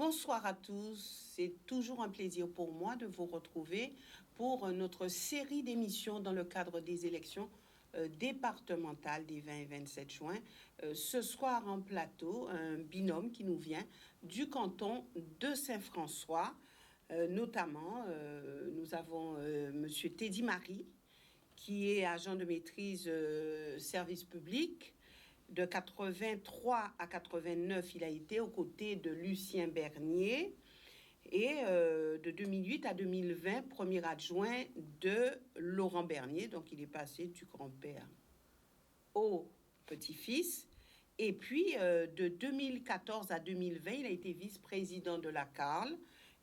Bonsoir à tous, c'est toujours un plaisir pour moi de vous retrouver pour notre série d'émissions dans le cadre des élections départementales des 20 et 27 juin. Ce soir en plateau, un binôme qui nous vient du canton de Saint-François. Notamment, nous avons Monsieur Teddy Marie, qui est agent de maîtrise service public. De 83 à 89, il a été aux côtés de Lucien Bernier. Et de 2008 à 2020, premier adjoint de Laurent Bernier. Donc, il est passé du grand-père au petit-fils. Et puis, de 2014 à 2020, il a été vice-président de la CARL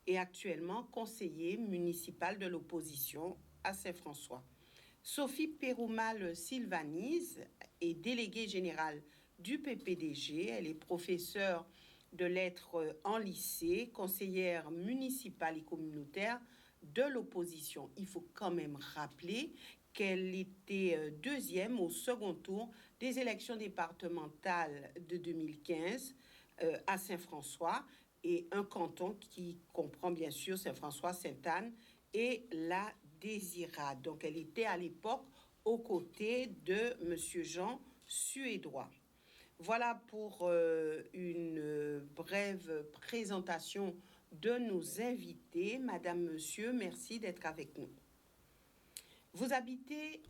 et actuellement conseiller municipal de l'opposition à Saint-François. Sophie Péroumal-Sylvanise est déléguée générale du PPDG. Elle est professeure de lettres en lycée, conseillère municipale et communautaire de l'opposition. Il faut quand même rappeler qu'elle était deuxième au second tour des élections départementales de 2015 à Saint-François, et un canton qui comprend bien sûr Saint-François, Sainte-Anne et la Désirade. Donc, elle était à l'époque aux côtés de Monsieur Jean Suédois. Voilà pour une brève présentation de nos invités. Madame, Monsieur, merci d'être avec nous. Vous habitez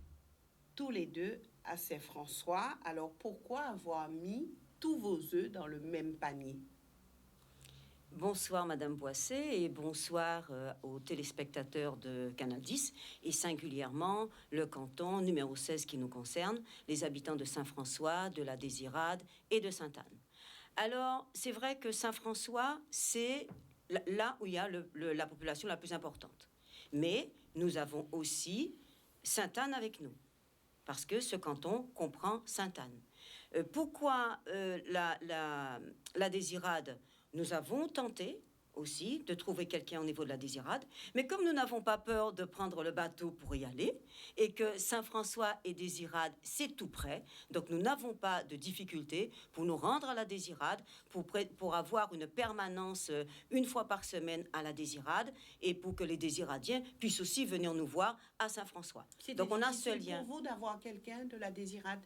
tous les deux à Saint-François. Alors, pourquoi avoir mis tous vos œufs dans le même panier? Bonsoir Madame Boissé et bonsoir aux téléspectateurs de Canal 10 et singulièrement le canton numéro 16 qui nous concerne, les habitants de Saint-François, de la Désirade et de Sainte-Anne. Alors, c'est vrai que Saint-François, c'est là où il y a la population la plus importante. Mais nous avons aussi Sainte-Anne avec nous, parce que ce canton comprend Sainte-Anne. Pourquoi la Désirade? Nous avons tenté aussi de trouver quelqu'un au niveau de la Désirade, mais comme nous n'avons pas peur de prendre le bateau pour y aller, et que Saint-François et Désirade, c'est tout près, donc nous n'avons pas de difficulté pour nous rendre à la Désirade, pour avoir une permanence une fois par semaine à la Désirade, et pour que les Désiradiens puissent aussi venir nous voir à Saint-François. Donc on a ce lien. C'est pour vous d'avoir quelqu'un de la Désirade?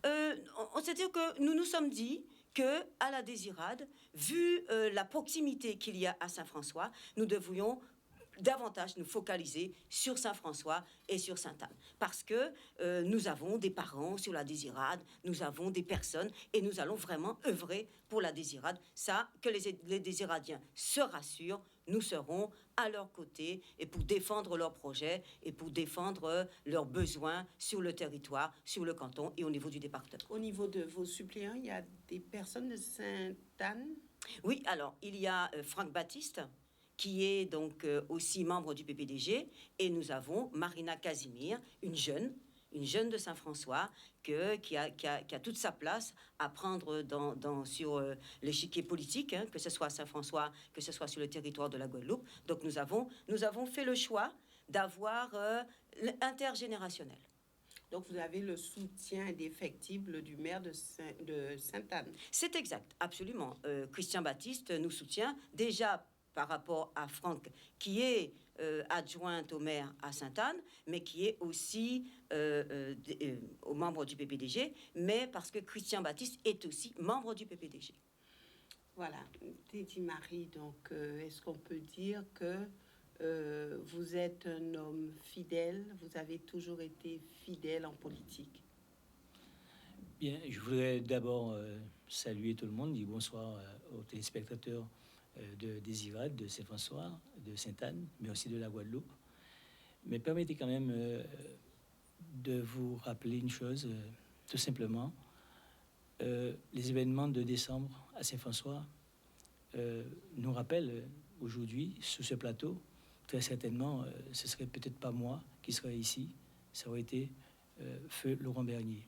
C'est-à-dire que nous nous sommes dit que à la Désirade, vu la proximité qu'il y a à Saint-François, nous devrions davantage nous focaliser sur Saint-François et sur Sainte-Anne. Parce que nous avons des parents sur la Désirade, nous avons des personnes, et nous allons vraiment œuvrer pour la Désirade. Ça, que les Désiradiens se rassurent, nous serons à leur côté et pour défendre leurs projets et pour défendre leurs besoins sur le territoire, sur le canton et au niveau du département. Au niveau de vos suppléants, il y a des personnes de Sainte-Anne? Oui, alors, il y a Franck Baptiste, qui est donc aussi membre du PPDG, et nous avons Marina Casimir, une jeune de Saint-François qui a toute sa place à prendre sur l'échiquier politique, que ce soit à Saint-François, que ce soit sur le territoire de la Guadeloupe. Donc nous avons fait le choix d'avoir l'intergénérationnel. Donc, vous avez le soutien indéfectible du maire de Sainte-Anne. C'est exact, absolument. Christian Baptiste nous soutient déjà par rapport à Franck, qui est adjointe au maire à Sainte-Anne, mais qui est aussi au membre du PPDG, mais parce que Christian Baptiste est aussi membre du PPDG. Voilà, Teddy Marie, donc est-ce qu'on peut dire que vous êtes un homme fidèle, vous avez toujours été fidèle en politique? Bien, je voudrais d'abord saluer tout le monde, dire bonsoir aux téléspectateurs de Désirade, de Saint-François, de Sainte-Anne, mais aussi de la Guadeloupe. Mais permettez quand même de vous rappeler une chose, tout simplement. Les événements de décembre à Saint-François nous rappellent aujourd'hui, sur ce plateau, très certainement, ce serait peut-être pas moi qui serais ici, ça aurait été feu Laurent Bernier.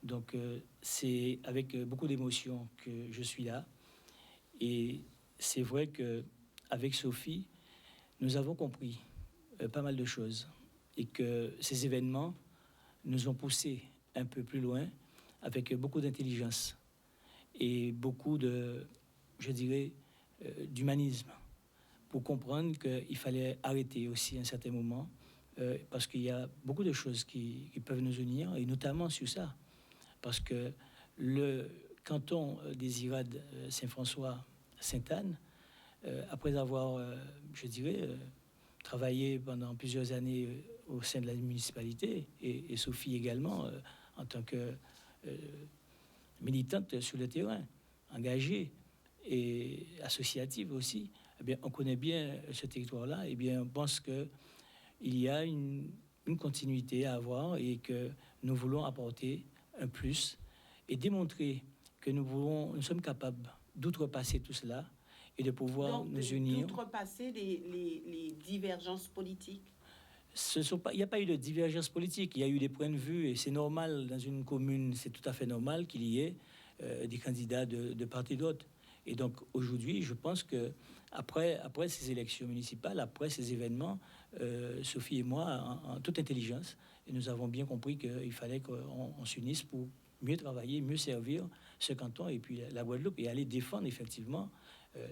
Donc c'est avec beaucoup d'émotion que je suis là. Et c'est vrai qu'avec Sophie, nous avons compris pas mal de choses et que ces événements nous ont poussés un peu plus loin avec beaucoup d'intelligence et beaucoup de, je dirais, d'humanisme, pour comprendre qu'il fallait arrêter aussi à un certain moment, parce qu'il y a beaucoup de choses qui peuvent nous unir, et notamment sur ça. Parce que le canton des Irades Saint-François, Sainte-Anne, après avoir, je dirais, travaillé pendant plusieurs années au sein de la municipalité, et Sophie également, en tant que militante sur le terrain, engagée et associative aussi, eh bien, on connaît bien ce territoire-là, et bien, on pense qu'il y a une continuité à avoir et que nous voulons apporter un plus et démontrer que nous sommes capables d'outrepasser tout cela et de pouvoir Donc, nous unir. d'outrepasser les divergences politiques. Il n'y a pas eu de divergence politique, il y a eu des points de vue, et c'est normal dans une commune, c'est tout à fait normal qu'il y ait des candidats de part et d'autre. Et donc aujourd'hui, je pense que après ces élections municipales, après ces événements, Sophie et moi, en toute intelligence, et nous avons bien compris qu'il fallait qu'on s'unisse pour mieux travailler, mieux servir ce canton et puis la Guadeloupe, et aller défendre effectivement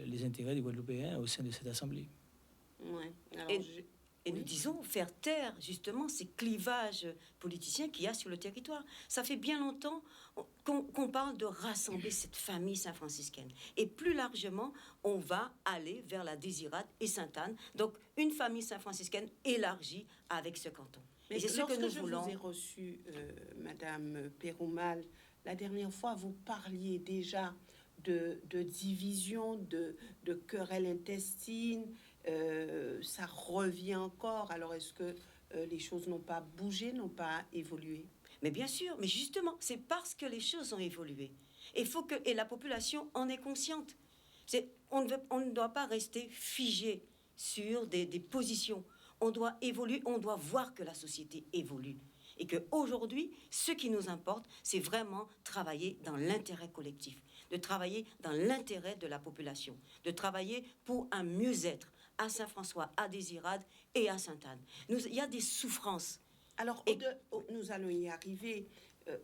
les intérêts des Guadeloupéens au sein de cette assemblée. Ouais. Alors, Et nous disons faire taire justement ces clivages politiciens qu'il y a sur le territoire. Ça fait bien longtemps qu'on parle de rassembler cette famille saint-franciscaine. Et plus largement, on va aller vers la Désirade et Sainte-Anne. Donc une famille saint-franciscaine élargie avec ce canton. Mais et c'est ce que nous voulons. Lorsque je vous ai reçu, Madame Péroumal, la dernière fois, vous parliez déjà de division, de querelles intestines. Ça revient encore. Alors, est-ce que les choses n'ont pas bougé, n'ont pas évolué? Mais bien sûr, mais justement, c'est parce que les choses ont évolué. Et la population en est consciente. On ne doit pas rester figé sur des positions. On doit évoluer, on doit voir que la société évolue. Et qu'aujourd'hui, ce qui nous importe, c'est vraiment travailler dans l'intérêt collectif, de travailler dans l'intérêt de la population, de travailler pour un mieux-être à Saint-François, à Désirade et à Sainte-Anne. Il y a des souffrances. Alors, nous allons y arriver.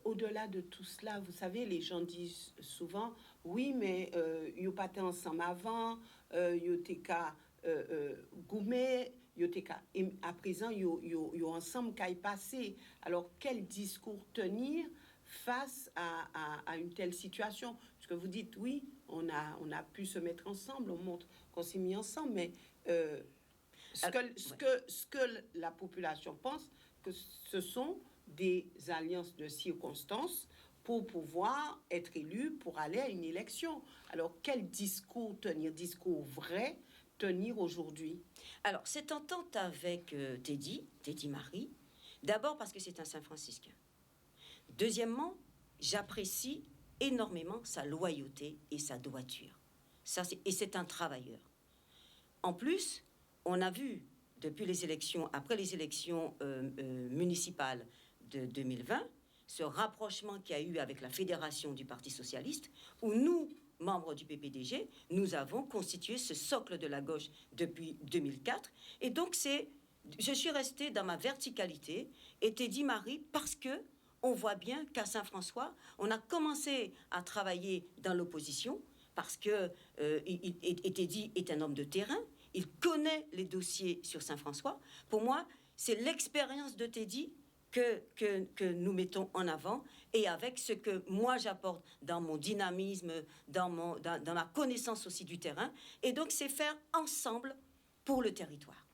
Au-delà de tout cela, vous savez, les gens disent souvent, oui, mais yo pas été ensemble avant, yo t'es qu'à goumer, yo t'es qu'à à présent yo ensemble qu'à y passer. Alors, quel discours tenir face à une telle situation? Parce que vous dites, oui, on a pu se mettre ensemble, on montre qu'on s'est mis ensemble, mais ce que la population pense, que ce sont des alliances de circonstances pour pouvoir être élu, pour aller à une élection. Alors, quel discours tenir? Discours vrai tenir aujourd'hui? Alors, cette entente avec Teddy Marie, d'abord parce que c'est un Saint-Franciscain. Deuxièmement, j'apprécie énormément sa loyauté et sa droiture. Et c'est un travailleur. En plus, on a vu depuis les élections, après les élections municipales de 2020, ce rapprochement qu'il y a eu avec la Fédération du Parti socialiste, où nous, membres du PPDG, nous avons constitué ce socle de la gauche depuis 2004. Et donc, je suis restée dans ma verticalité, et Teddy Marie, parce que on voit bien qu'à Saint-François, on a commencé à travailler dans l'opposition, parce que Teddy est un homme de terrain, il connaît les dossiers sur Saint-François. Pour moi, c'est l'expérience de Teddy que nous mettons en avant, et avec ce que moi j'apporte dans mon dynamisme, dans ma connaissance aussi du terrain. Et donc, c'est faire ensemble pour le territoire.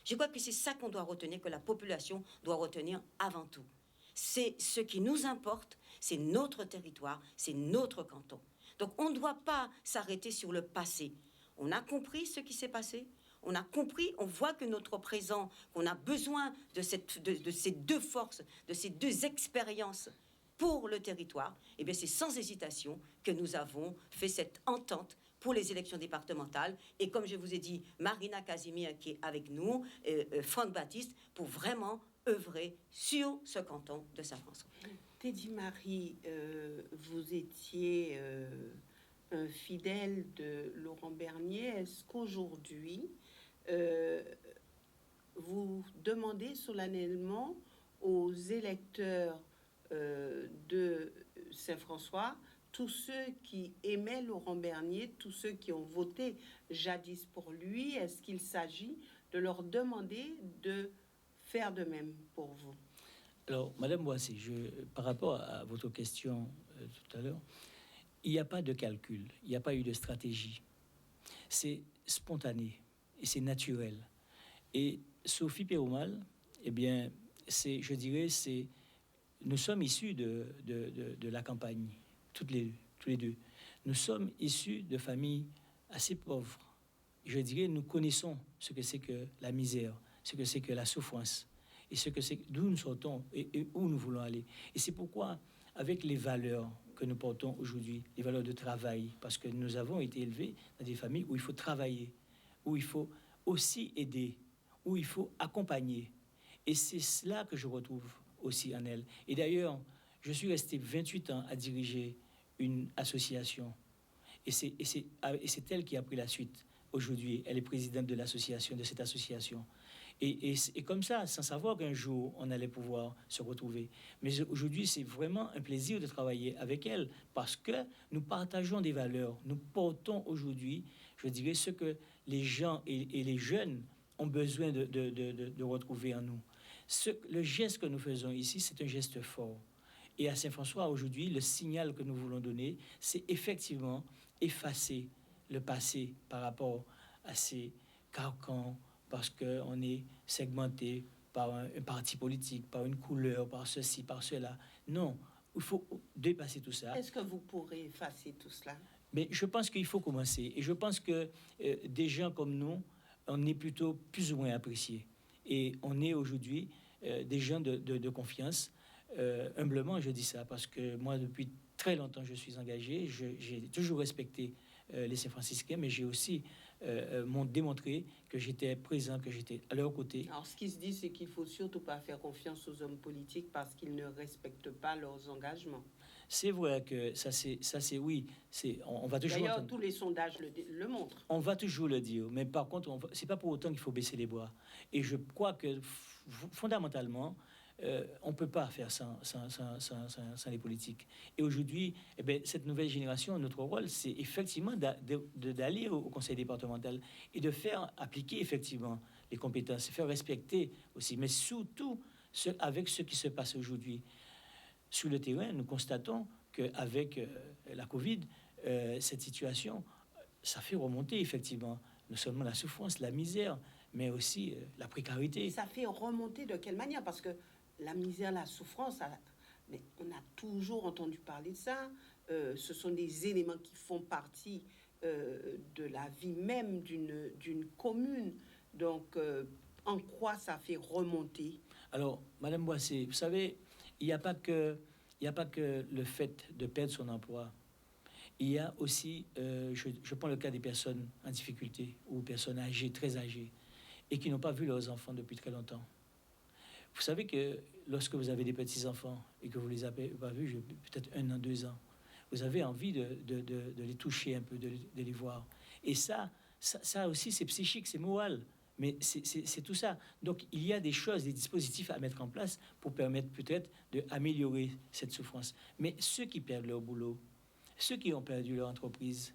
Je crois que c'est ça qu'on doit retenir, que la population doit retenir avant tout. C'est ce qui nous importe, c'est notre territoire, c'est notre canton. Donc, on ne doit pas s'arrêter sur le passé. On a compris ce qui s'est passé. On a compris, on voit que notre présent, qu'on a besoin de ces deux forces, de ces deux expériences pour le territoire. Et bien, c'est sans hésitation que nous avons fait cette entente pour les élections départementales. Et comme je vous ai dit, Marina Casimir qui est avec nous, Franck Baptiste, pour vraiment œuvrer sur ce canton de Saint-François. Teddy Marie, vous étiez un fidèle de Laurent Bernier. Est-ce qu'aujourd'hui, vous demandez solennellement aux électeurs de Saint-François tous ceux qui aimaient Laurent Bernier, tous ceux qui ont voté jadis pour lui, est-ce qu'il s'agit de leur demander de faire de même pour vous? Alors, Madame Boissy, par rapport à votre question tout à l'heure, il n'y a pas de calcul, il n'y a pas eu de stratégie. C'est spontané et c'est naturel. Et Sophie Pérumal, eh bien, je dirais, nous sommes issus de la campagne, tous les deux. Nous sommes issus de familles assez pauvres. Je dirais, nous connaissons ce que c'est que la misère, ce que c'est que la souffrance, et ce que c'est d'où nous sortons et où nous voulons aller. Et c'est pourquoi, avec les valeurs que nous portons aujourd'hui, les valeurs de travail, parce que nous avons été élevés dans des familles où il faut travailler, où il faut aussi aider, où il faut accompagner. Et c'est cela que je retrouve aussi en elle. Et d'ailleurs, je suis resté 28 ans à diriger une association. Et c'est elle qui a pris la suite. Aujourd'hui, elle est présidente de l'association, de cette association. Et comme ça, sans savoir qu'un jour, on allait pouvoir se retrouver. Mais aujourd'hui, c'est vraiment un plaisir de travailler avec elle parce que nous partageons des valeurs. Nous portons aujourd'hui, je dirais, ce que les gens et les jeunes ont besoin de retrouver en nous. Le geste que nous faisons ici, c'est un geste fort. Et à Saint-François, aujourd'hui, le signal que nous voulons donner, c'est effectivement effacer le passé par rapport à ces carcans, parce qu'on est segmenté par un parti politique, par une couleur, par ceci, par cela. Non, il faut dépasser tout ça. Est-ce que vous pourrez effacer tout cela? Mais je pense qu'il faut commencer. Et je pense que des gens comme nous, on est plutôt plus ou moins appréciés. Et on est aujourd'hui des gens de confiance. Humblement, je dis ça parce que moi, depuis très longtemps, je suis engagé. J'ai toujours respecté les Saint-Franciscains, mais j'ai aussi démontré que j'étais présent, que j'étais à leur côté. Alors, ce qui se dit, c'est qu'il faut surtout pas faire confiance aux hommes politiques parce qu'ils ne respectent pas leurs engagements. C'est vrai que ça c'est oui, on va toujours. D'ailleurs, tous les sondages le montrent. On va toujours le dire, mais par contre, c'est pas pour autant qu'il faut baisser les bras. Et je crois que fondamentalement, on ne peut pas faire sans les politiques. Et aujourd'hui, eh bien, cette nouvelle génération, notre rôle, c'est effectivement d'aller au conseil départemental et de faire appliquer effectivement les compétences, faire respecter aussi, mais surtout avec ce qui se passe aujourd'hui. Sur le terrain, nous constatons qu'avec la Covid, cette situation, ça fait remonter effectivement non seulement la souffrance, la misère, mais aussi la précarité. Ça fait remonter de quelle manière? Parce que la misère, la souffrance, mais on a toujours entendu parler de ça. Ce sont des éléments qui font partie de la vie même d'une commune. Donc, en quoi ça fait remonter? Alors, Madame Boissé, vous savez, il n'y a pas que le fait de perdre son emploi. Il y a aussi, je prends le cas des personnes en difficulté ou personnes âgées, très âgées, et qui n'ont pas vu leurs enfants depuis très longtemps. Vous savez que lorsque vous avez des petits-enfants et que vous les avez pas vus, peut-être 1 an, 2 ans, vous avez envie de les toucher un peu, de les voir. Et ça aussi, c'est psychique, c'est moral. Mais c'est tout ça. Donc, il y a des choses, des dispositifs à mettre en place pour permettre peut-être d'améliorer cette souffrance. Mais ceux qui perdent leur boulot, ceux qui ont perdu leur entreprise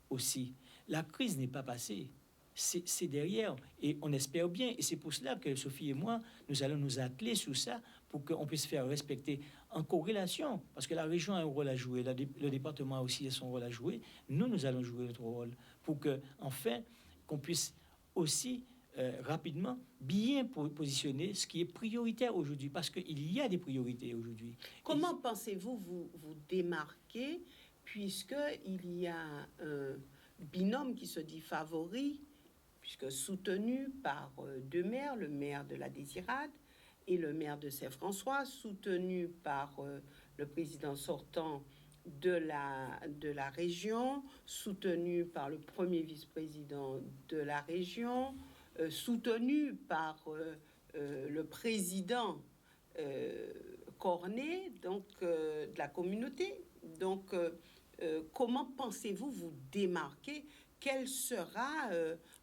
aussi, la crise n'est pas passée. C'est derrière. Et on espère bien. Et c'est pour cela que Sophie et moi, nous allons nous atteler sur ça pour qu'on puisse faire respecter en corrélation. Parce que la région a un rôle à jouer, le département a aussi son rôle à jouer. Nous allons jouer notre rôle pour que, enfin, qu'on puisse aussi rapidement bien positionner ce qui est prioritaire aujourd'hui, parce qu'il y a des priorités aujourd'hui. Comment pensez-vous vous démarquer, puisqu'il y a un binôme qui se dit favori, puisque soutenu par 2 maires, le maire de la Désirade et le maire de Saint-François, soutenu par le président sortant de la région, soutenu par le premier vice-président de la région, soutenu par le président Cornet, donc de la communauté. Donc, comment pensez-vous vous démarquer? Quelle sera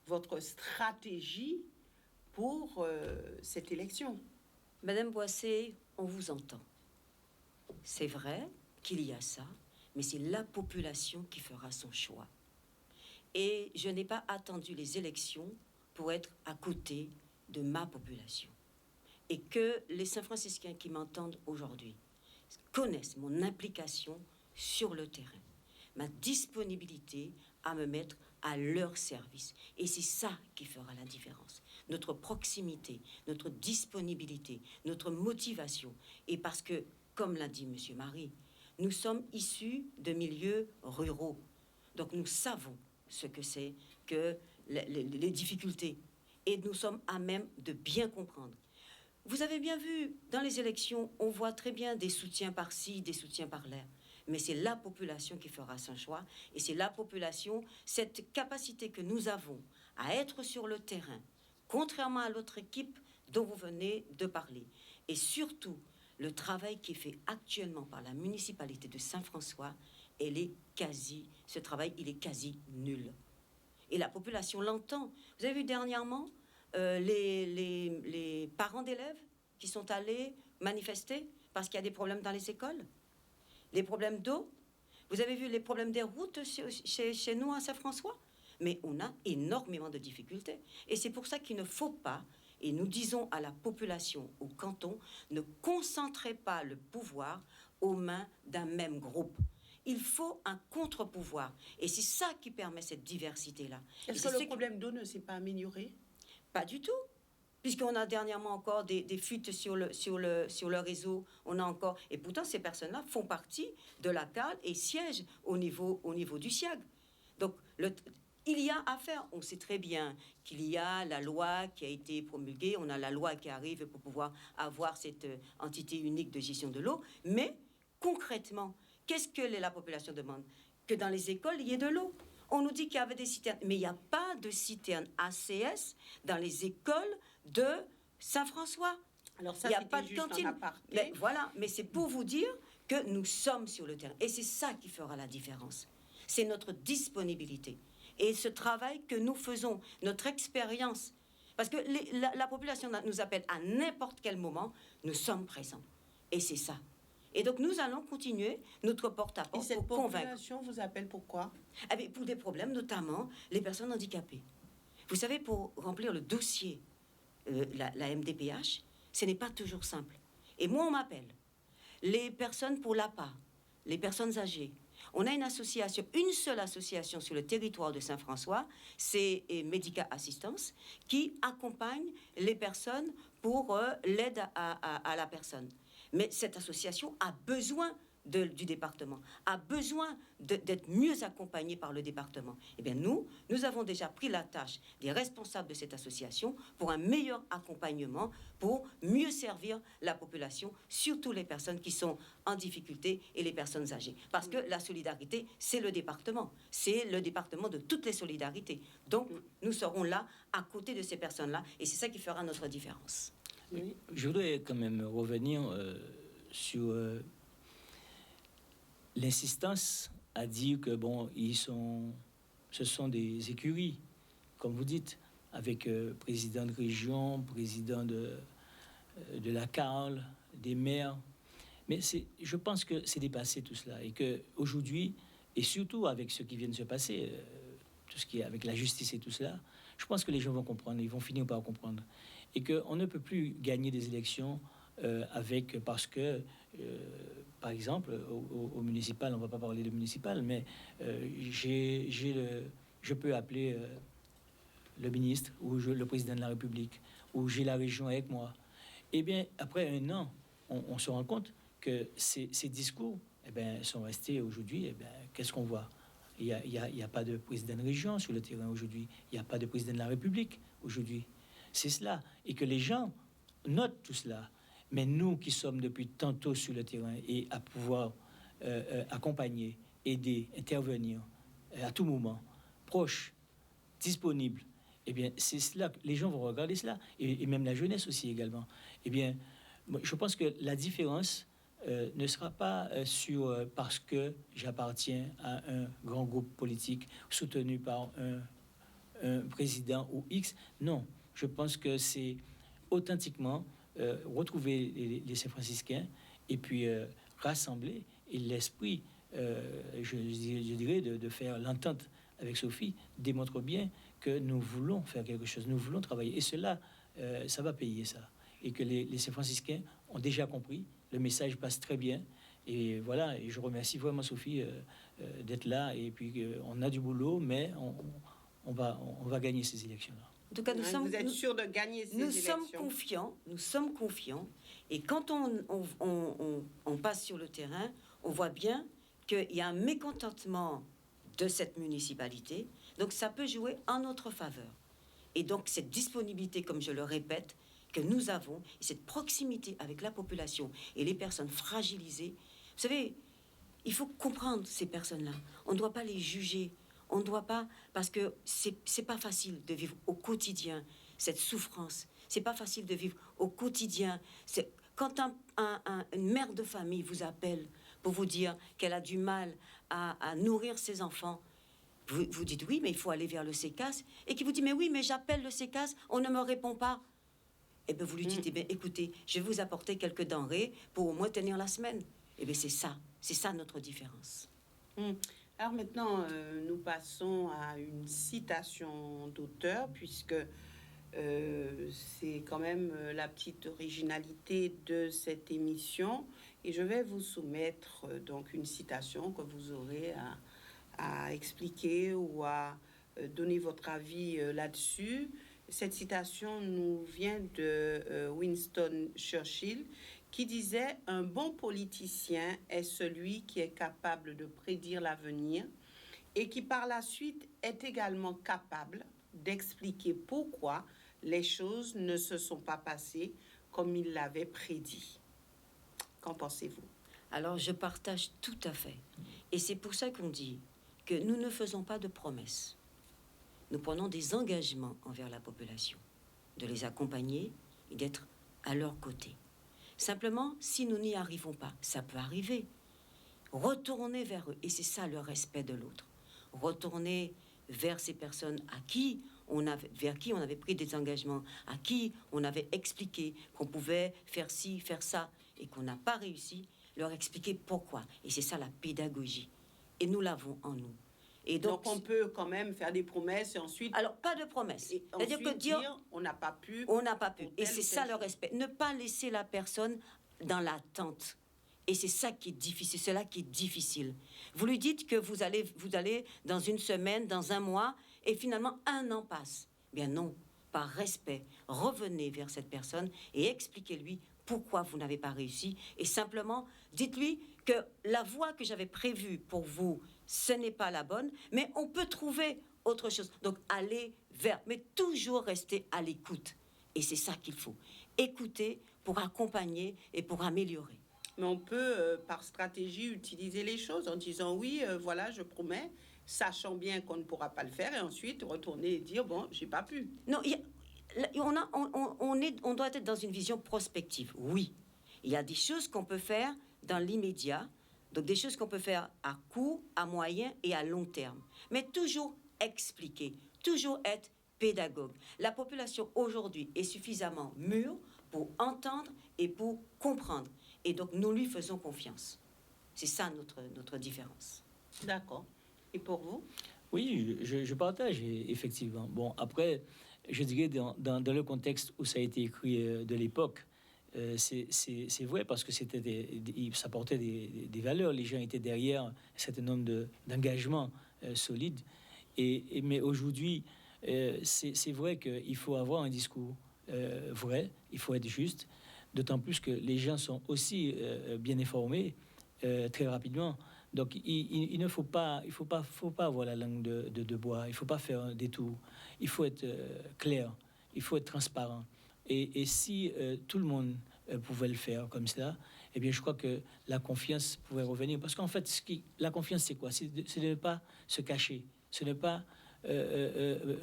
votre stratégie pour cette élection? Madame Boissé, on vous entend. C'est vrai qu'il y a ça, mais c'est la population qui fera son choix. Et je n'ai pas attendu les élections pour être à côté de ma population. Et que les Saint-Franciscains qui m'entendent aujourd'hui connaissent mon implication sur le terrain, ma disponibilité à me mettre à leur service. Et c'est ça qui fera la différence. Notre proximité, notre disponibilité, notre motivation. Et parce que, comme l'a dit M. Marie, nous sommes issus de milieux ruraux. Donc nous savons ce que c'est que les difficultés. Et nous sommes à même de bien comprendre. Vous avez bien vu, dans les élections, on voit très bien des soutiens par-ci, des soutiens par-là. Mais c'est la population qui fera son choix. Et c'est la population, cette capacité que nous avons à être sur le terrain, contrairement à l'autre équipe dont vous venez de parler. Et surtout, le travail qui est fait actuellement par la municipalité de Saint-François, ce travail, il est quasi nul. Et la population l'entend. Vous avez vu dernièrement les parents d'élèves qui sont allés manifester parce qu'il y a des problèmes dans les écoles, les problèmes d'eau. Vous avez vu les problèmes des routes chez nous à Saint-François. Mais on a énormément de difficultés. Et c'est pour ça qu'il ne faut pas, et nous disons à la population, au canton, ne concentrez pas le pouvoir aux mains d'un même groupe. Il faut un contre-pouvoir. Et c'est ça qui permet cette diversité-là. Est-ce que le problème d'eau ne s'est pas amélioré? Pas du tout. Puisqu'on a dernièrement encore des fuites sur le réseau, on a encore... Et pourtant, ces personnes-là font partie de la CAL et siègent au niveau du SIAG. Donc, il y a à faire. On sait très bien qu'il y a la loi qui a été promulguée, on a la loi qui arrive pour pouvoir avoir cette entité unique de gestion de l'eau. Mais, concrètement, qu'est-ce que la population demande? Que dans les écoles, il y ait de l'eau. On nous dit qu'il y avait des citernes, mais il n'y a pas de citernes ACS dans les écoles de Saint-François. Alors ça, il n'y a pas de juste cantine. en aparté. Mais voilà, mais c'est pour vous dire que nous sommes sur le terrain. Et c'est ça qui fera la différence. C'est notre disponibilité. Et ce travail que nous faisons, notre expérience. Parce que la population nous appelle à n'importe quel moment, nous sommes présents. Et c'est ça. Et donc, nous allons continuer notre porte-à-porte pour convaincre. Et cette population vous appelle pourquoi? Pour des problèmes, notamment les personnes handicapées. Vous savez, pour remplir le dossier, la MDPH, ce n'est pas toujours simple. Et moi, on m'appelle. Les personnes pour l'APA, les personnes âgées. On a une seule association sur le territoire de Saint-François, c'est Medica Assistance, qui accompagne les personnes pour l'aide à la personne. Mais cette association a besoin du département, a besoin d'être mieux accompagnée par le département. Eh bien, nous avons déjà pris la tâche des responsables de cette association pour un meilleur accompagnement, pour mieux servir la population, surtout les personnes qui sont en difficulté et les personnes âgées. Parce que la solidarité, c'est le département de toutes les solidarités. Donc, nous serons là, à côté de ces personnes-là, et c'est ça qui fera notre différence. Oui. Je voudrais quand même revenir sur l'insistance à dire que ce sont des écuries, comme vous dites, avec président de région, président de la CARL, des maires. Mais je pense que c'est dépassé tout cela et que aujourd'hui, et surtout avec ce qui vient de se passer, tout ce qui est avec la justice et tout cela, je pense que les gens vont comprendre, ils vont finir par comprendre. Et qu'on ne peut plus gagner des élections parce que, par exemple, au municipal, on ne va pas parler de municipal, mais je peux appeler le ministre ou le président de la République, ou j'ai la région avec moi. Eh bien, après un an, on se rend compte que ces discours sont restés aujourd'hui. Qu'est-ce qu'on voit? Il n'y a pas de président de région sur le terrain aujourd'hui. Il n'y a pas de président de la République aujourd'hui. C'est cela. Et que les gens notent tout cela. Mais nous qui sommes depuis tantôt sur le terrain et à pouvoir accompagner, aider, intervenir à tout moment, proche, disponible, eh bien, c'est cela que les gens vont regarder cela. Et même la jeunesse aussi également. Eh bien, je pense que la différence ne sera pas parce que j'appartiens à un grand groupe politique soutenu par un président ou X. Non. Je pense que c'est authentiquement retrouver les Saint-Franciscains et puis rassembler et l'esprit je dirais, de faire l'entente avec Sophie, démontre bien que nous voulons faire quelque chose, nous voulons travailler. Et cela, ça va payer ça. Et que les Saint-Franciscains ont déjà compris, le message passe très bien. Et voilà, et je remercie vraiment Sophie d'être là. Et puis, on a du boulot, mais on va gagner ces élections-là. En tout cas, Vous êtes sûr de gagner ces élections? Nous sommes confiants. Et quand on passe sur le terrain, on voit bien qu'il y a un mécontentement de cette municipalité. Donc, ça peut jouer en notre faveur. Et donc, cette disponibilité, comme je le répète, que nous avons, et cette proximité avec la population et les personnes fragilisées, vous savez, il faut comprendre ces personnes-là. On ne doit pas les juger. On ne doit pas, parce que c'est pas facile de vivre au quotidien cette souffrance. C'est pas facile de vivre au quotidien. Quand une mère de famille vous appelle pour vous dire qu'elle a du mal à nourrir ses enfants, vous dites oui, mais il faut aller vers le CECAS, et qui vous dit mais oui, mais j'appelle le CECAS, on ne me répond pas. Et bien vous lui dites, eh bien, écoutez, je vais vous apporter quelques denrées pour au moins tenir la semaine. Et bien c'est ça notre différence. Alors maintenant, nous passons à une citation d'auteur, puisque c'est quand même la petite originalité de cette émission. Et je vais vous soumettre donc une citation que vous aurez à expliquer ou à donner votre avis là-dessus. Cette citation nous vient de Winston Churchill, qui disait « Un bon politicien est celui qui est capable de prédire l'avenir et qui par la suite est également capable d'expliquer pourquoi les choses ne se sont pas passées comme il l'avait prédit. » Qu'en pensez-vous? Alors, je partage tout à fait. Et c'est pour ça qu'on dit que nous ne faisons pas de promesses. Nous prenons des engagements envers la population, de les accompagner et d'être à leur côté. Simplement, si nous n'y arrivons pas, ça peut arriver. Retourner vers eux, et c'est ça le respect de l'autre. Retourner vers ces personnes vers qui on avait pris des engagements, à qui on avait expliqué qu'on pouvait faire ci, faire ça, et qu'on n'a pas réussi, leur expliquer pourquoi. Et c'est ça la pédagogie. Et nous l'avons en nous. Et donc on peut quand même faire des promesses et ensuite... Alors, pas de promesses. C'est-à-dire que dire on n'a pas pu... On n'a pas pu. Et c'est ça le respect. Ne pas laisser la personne dans l'attente. Et c'est ça qui est difficile. C'est là qui est difficile. Vous lui dites que vous allez dans une semaine, dans un mois, et finalement, un an passe. Bien non, par respect, revenez vers cette personne et expliquez-lui pourquoi vous n'avez pas réussi. Et simplement, dites-lui que la voie que j'avais prévue pour vous, ce n'est pas la bonne, mais on peut trouver autre chose. Donc, allez vers, mais toujours rester à l'écoute. Et c'est ça qu'il faut. Écouter pour accompagner et pour améliorer. Mais on peut, par stratégie, utiliser les choses en disant oui, voilà, je promets, sachant bien qu'on ne pourra pas le faire, et ensuite retourner et dire bon, j'ai pas pu. Non, on doit être dans une vision prospective. Oui, il y a des choses qu'on peut faire dans l'immédiat, donc des choses qu'on peut faire à court, à moyen et à long terme. Mais toujours expliquer, toujours être pédagogue. La population aujourd'hui est suffisamment mûre pour entendre et pour comprendre. Et donc, nous lui faisons confiance. C'est ça notre différence. D'accord. Et pour vous? Oui, je partage, effectivement. Bon, après, je dirais, dans le contexte où ça a été écrit de l'époque, c'est vrai parce que ça portait des valeurs. Les gens étaient derrière un certain nombre d'engagements solides. Mais aujourd'hui, c'est vrai qu'il faut avoir un discours vrai, il faut être juste, d'autant plus que les gens sont aussi bien informés très rapidement. Donc, il ne faut pas avoir la langue de bois. Il ne faut pas faire un détour. Il faut être clair. Il faut être transparent. Et si tout le monde pouvait le faire comme ça, eh bien, je crois que la confiance pourrait revenir. Parce qu'en fait, la confiance, c'est quoi? C'est de ne pas se cacher. Ce n'est pas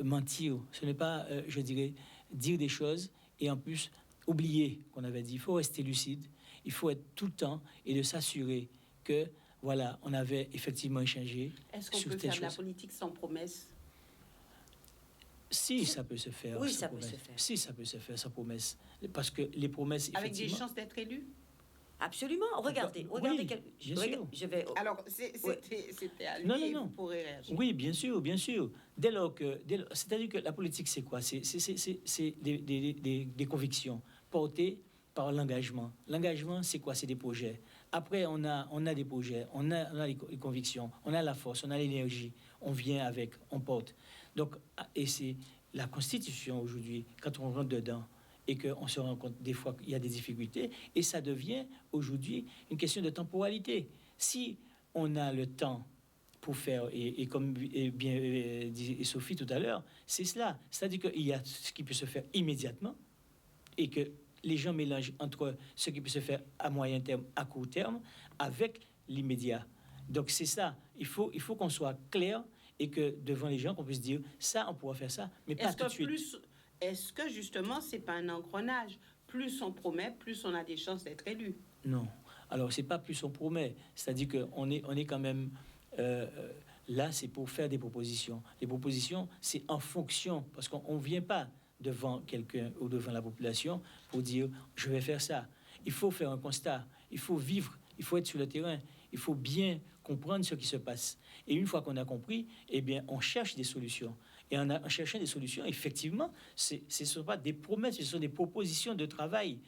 mentir. Ce n'est pas, je dirais, dire des choses et en plus oublier qu'on avait dit. Il faut rester lucide. Il faut être tout le temps et de s'assurer que voilà, on avait effectivement échangé. Est-ce qu'on peut faire de la politique sans promesse? Si, ça peut se faire. Oui, ça peut se faire. Si, ça peut se faire sans promesse. Parce que les promesses, avec des chances d'être élu? Absolument. Regardez. Oui, bien sûr. Je vais. Alors, Ouais. c'était à lui, Non, et non. vous pourrez réagir. Oui, bien sûr, bien sûr. C'est-à-dire que la politique, c'est quoi? C'est des convictions portées par l'engagement. L'engagement, c'est quoi? C'est des projets. Après, on a des projets, on a les convictions, on a la force, on a l'énergie. On vient avec, on porte. Donc, et c'est la Constitution aujourd'hui, quand on rentre dedans, et qu'on se rend compte des fois qu'il y a des difficultés, et ça devient aujourd'hui une question de temporalité. Si on a le temps pour faire, et comme bien dit Sophie tout à l'heure, c'est cela. C'est-à-dire qu'il y a ce qui peut se faire immédiatement, et que les gens mélangent entre ce qui peut se faire à moyen terme, à court terme, avec l'immédiat. Donc c'est ça. Il faut qu'on soit clair, et que devant les gens, qu'on puisse dire, ça, on pourra faire ça, mais pas tout de suite. Est-ce que justement, c'est pas un engrenage? Plus on promet, plus on a des chances d'être élu. Non. Alors, c'est pas plus on promet. C'est-à-dire on est quand même là, c'est pour faire des propositions. Les propositions, c'est en fonction, parce qu'on ne vient pas devant quelqu'un ou devant la population pour dire je vais faire ça. Il faut faire un constat, il faut vivre, il faut être sur le terrain, il faut bien comprendre ce qui se passe. Et une fois qu'on a compris, eh bien, on cherche des solutions. Et en cherchant des solutions, effectivement, ce ne sont pas des promesses, ce sont des propositions de travail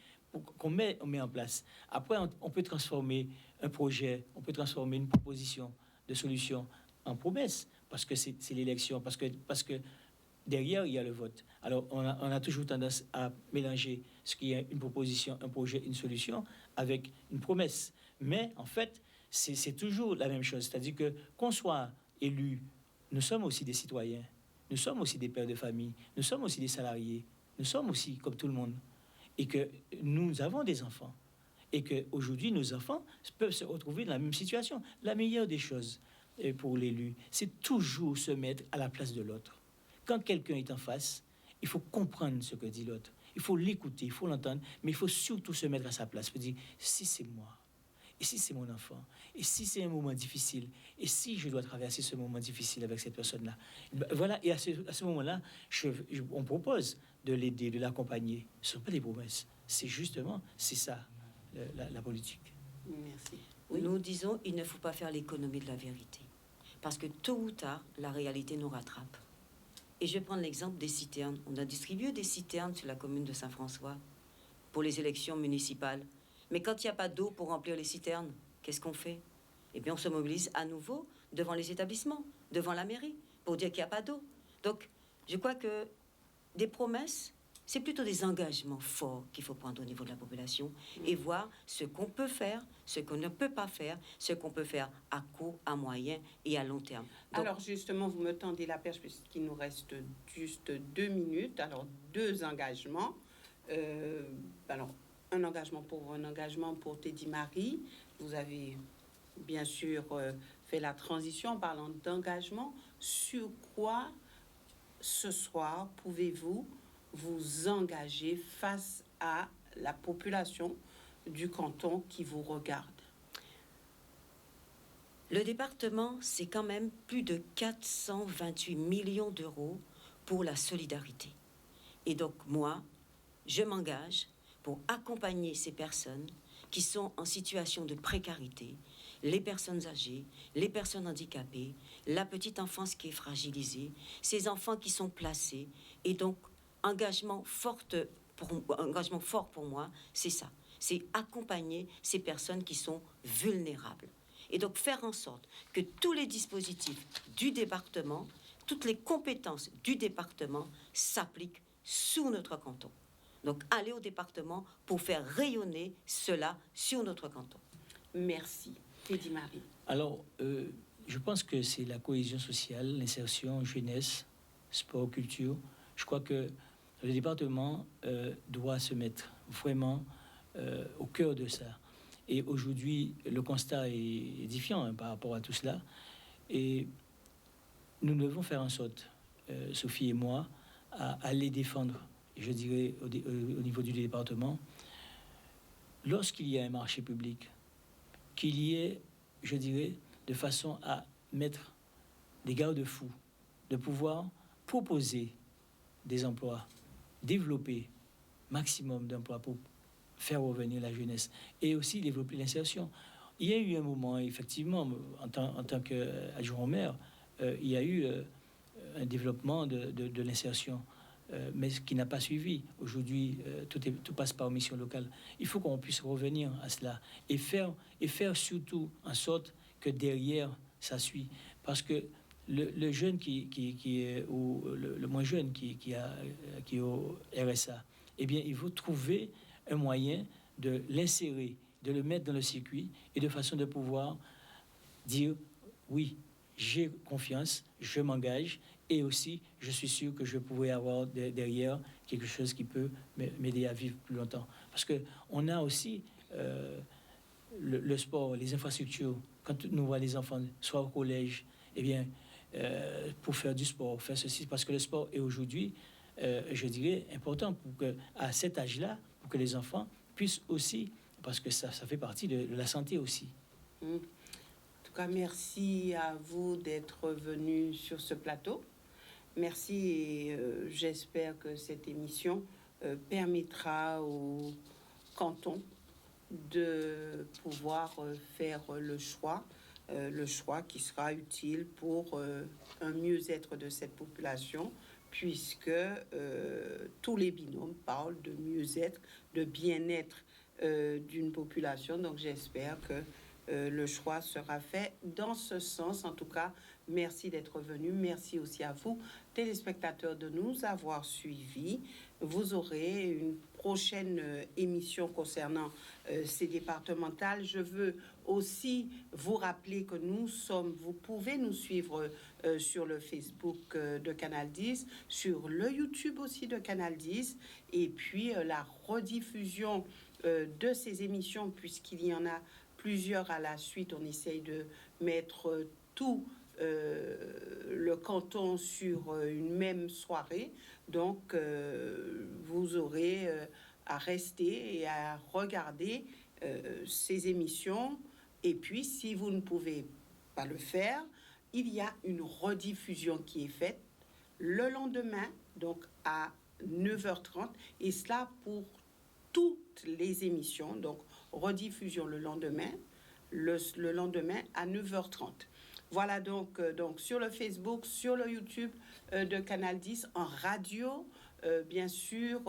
qu'on met en place. Après, on peut transformer un projet, on peut transformer une proposition de solution en promesse, parce que c'est l'élection, parce que derrière, il y a le vote. Alors, on a toujours tendance à mélanger ce qui est une proposition, un projet, une solution, avec une promesse. Mais, en fait, c'est toujours la même chose. C'est-à-dire que, qu'on soit élu, nous sommes aussi des citoyens. Nous sommes aussi des pères de famille. Nous sommes aussi des salariés. Nous sommes aussi comme tout le monde. Et que nous avons des enfants. Et qu'aujourd'hui, nos enfants peuvent se retrouver dans la même situation. La meilleure des choses pour l'élu, c'est toujours se mettre à la place de l'autre. Quand quelqu'un est en face, il faut comprendre ce que dit l'autre. Il faut l'écouter, il faut l'entendre, mais il faut surtout se mettre à sa place. Il faut dire, si c'est moi, et si c'est mon enfant, et si c'est un moment difficile, et si je dois traverser ce moment difficile avec cette personne-là, voilà, et à ce moment-là, on propose de l'aider, de l'accompagner. Ce ne sont pas des promesses, c'est justement, c'est ça, la politique. Merci. Oui. Nous disons, il ne faut pas faire l'économie de la vérité, parce que tôt ou tard, la réalité nous rattrape. Et je vais prendre l'exemple des citernes. On a distribué des citernes sur la commune de Saint-François pour les élections municipales. Mais quand il n'y a pas d'eau pour remplir les citernes, qu'est-ce qu'on fait? Eh bien, on se mobilise à nouveau devant les établissements, devant la mairie, pour dire qu'il n'y a pas d'eau. Donc, je crois que des promesses, c'est plutôt des engagements forts qu'il faut prendre au niveau de la population et voir ce qu'on peut faire, ce qu'on ne peut pas faire, ce qu'on peut faire à court, à moyen et à long terme. Donc, alors justement, vous me tendez la perche puisqu'il nous reste juste 2 minutes. Alors, 2 engagements. Alors, un engagement pour Teddy Marie. Vous avez bien sûr fait la transition en parlant d'engagement. Sur quoi, ce soir, pouvez-vous vous engager face à la population du canton qui vous regarde? Le département, c'est quand même plus de 428 millions d'euros pour la solidarité. Et donc, moi, je m'engage pour accompagner ces personnes qui sont en situation de précarité, les personnes âgées, les personnes handicapées, la petite enfance qui est fragilisée, ces enfants qui sont placés. Et donc, engagement fort pour moi, c'est ça. C'est accompagner ces personnes qui sont vulnérables. Et donc, faire en sorte que tous les dispositifs du département, toutes les compétences du département s'appliquent sous notre canton. Donc, aller au département pour faire rayonner cela sur notre canton. Merci. Teddy Marie. Alors, je pense que c'est la cohésion sociale, l'insertion, jeunesse, sport, culture. Je crois que le département doit se mettre vraiment au cœur de ça. Et aujourd'hui, le constat est édifiant par rapport à tout cela. Et nous devons faire en sorte, Sophie et moi, à les défendre. Je dirais au niveau du département, lorsqu'il y a un marché public, qu'il y ait, je dirais, de façon à mettre des garde-fous, de pouvoir proposer des emplois, développer maximum d'emplois pour faire revenir la jeunesse et aussi développer l'insertion. Il y a eu un moment, effectivement, en tant qu'adjoint au maire, il y a eu un développement de l'insertion, mais ce qui n'a pas suivi. Aujourd'hui, tout passe par mission locale. Il faut qu'on puisse revenir à cela et faire surtout en sorte que derrière, ça suit. Parce que le jeune qui est, ou le moins jeune qui est au RSA, eh bien, il faut trouver un moyen de l'insérer, de le mettre dans le circuit et de façon de pouvoir dire oui, j'ai confiance, je m'engage et aussi je suis sûr que je pourrais avoir derrière quelque chose qui peut m'aider à vivre plus longtemps. Parce qu'on a aussi le sport, les infrastructures. Quand nous voyons les enfants, soit au collège, eh bien, pour faire du sport, faire ceci, parce que le sport est aujourd'hui, je dirais, important pour que, à cet âge-là, pour que les enfants puissent aussi, parce que ça fait partie de la santé aussi. En tout cas, merci à vous d'être venus sur ce plateau. Merci et j'espère que cette émission permettra au canton de pouvoir faire le choix qui sera utile pour un mieux-être de cette population, puisque tous les binômes parlent de mieux-être, de bien-être d'une population. Donc j'espère que le choix sera fait dans ce sens. En tout cas, merci d'être venu. Merci aussi à vous, téléspectateurs, de nous avoir suivis. Vous aurez une prochaine émission concernant ces départementales. Je veux aussi vous rappeler que vous pouvez nous suivre sur le Facebook de Canal 10, sur le YouTube aussi de Canal 10, et puis la rediffusion de ces émissions, puisqu'il y en a plusieurs à la suite. On essaye de mettre tout le canton sur une même soirée. Donc, vous aurez à rester et à regarder ces émissions. Et puis, si vous ne pouvez pas le faire, il y a une rediffusion qui est faite le lendemain, donc à 9h30, et cela pour toutes les émissions. Donc, rediffusion le lendemain, le lendemain à 9h30. Voilà donc sur le Facebook, sur le YouTube de Canal 10, en radio, bien sûr,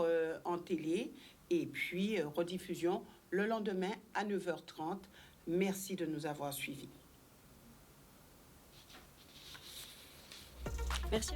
en télé, et puis rediffusion le lendemain à 9h30. Merci de nous avoir suivis. Merci.